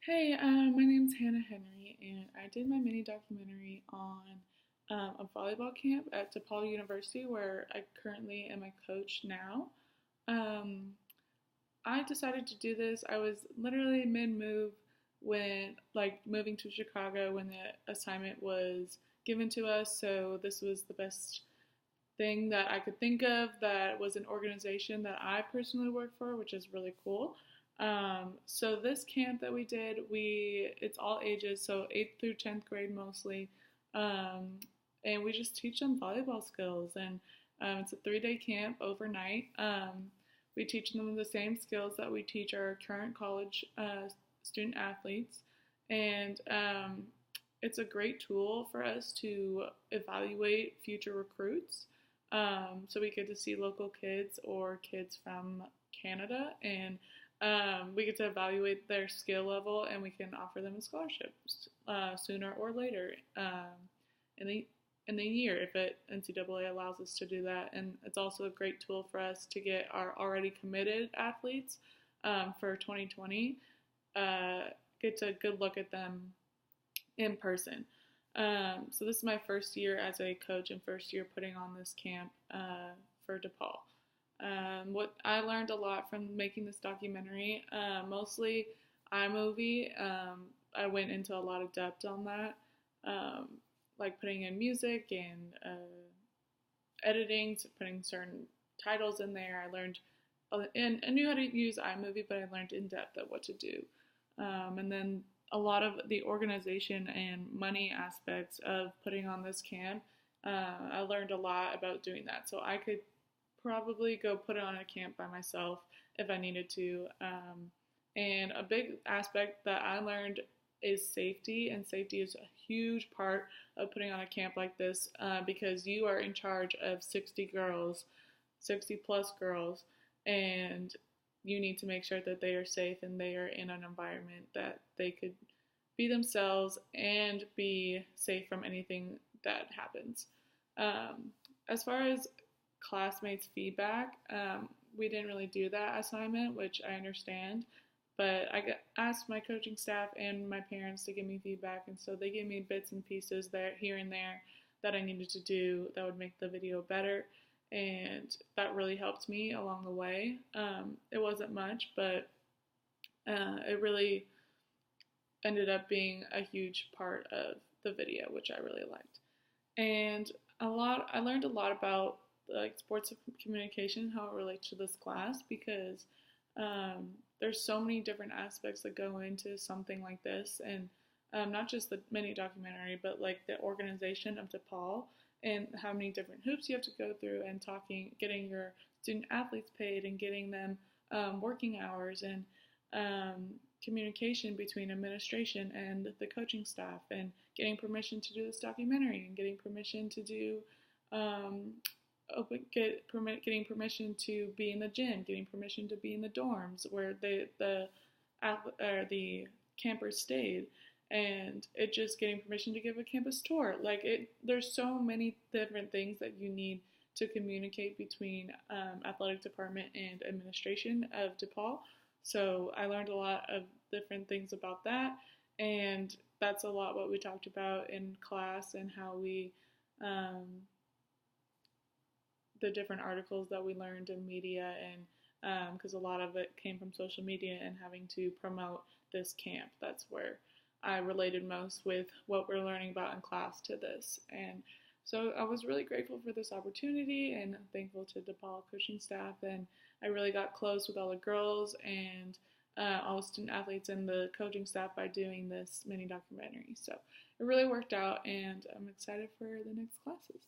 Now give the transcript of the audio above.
Hey, my name's Hannah Henry, and I did my mini documentary on a volleyball camp at DePaul University, where I currently am a coach now. Um, I decided to do this. I was literally mid-move when, like, moving to Chicago when the assignment was given to us. So this was the best thing that I could think of that was an organization that I personally work for, which is really cool. So this camp that we did, it's all ages, so 8th through 10th grade mostly, um, and we just teach them volleyball skills. And it's a 3-day camp overnight. We teach them the same skills that we teach our current college student athletes, and it's a great tool for us to evaluate future recruits. So we get to see local kids or kids from Canada, and we get to evaluate their skill level, and we can offer them a scholarship sooner or later in the year if NCAA allows us to do that. And it's also a great tool for us to get our already committed athletes for 2020. Get a good look at them in person. So this is my first year as a coach and first year putting on this camp for DePaul. What I learned a lot from making this documentary, mostly iMovie. I went into a lot of depth on that, like putting in music and editing, so putting certain titles in there. I learned, and I knew how to use iMovie, but I learned in depth at what to do. And then a lot of the organization and money aspects of putting on this camp, I learned a lot about doing that. So I could probably go put it on a camp by myself if I needed to. And a big aspect that I learned is safety, and safety is a huge part of putting on a camp like this because you are in charge of 60 girls, 60 plus girls, and you need to make sure that they are safe and they are in an environment that they could be themselves and be safe from anything that happens. As far as classmates' feedback, we didn't really do that assignment, which I understand, but asked my coaching staff and my parents to give me feedback, and so they gave me bits and pieces there, here and there, that I needed to do that would make the video better, and that really helped me along the way. It wasn't much, but it really ended up being a huge part of the video, which I really liked. And I learned a lot about like sports communication, how it relates to this class, because there's so many different aspects that go into something like this, and not just the mini documentary, but like the organization of DePaul and how many different hoops you have to go through, and getting your student athletes paid, and getting them working hours, and communication between administration and the coaching staff, and getting permission to do this documentary, and getting permission to do getting permission to be in the gym, getting permission to be in the dorms where the campers stayed, and it just getting permission to give a campus tour. There's so many different things that you need to communicate between athletic department and administration of DePaul. So I learned a lot of different things about that, and that's a lot what we talked about in class, and how we the different articles that we learned in media, and because a lot of it came from social media and having to promote this camp. That's where I related most with what we're learning about in class to this. And so I was really grateful for this opportunity, and thankful to DePaul coaching staff, and I really got close with all the girls and all the student athletes and the coaching staff by doing this mini documentary. So it really worked out, and I'm excited for the next classes.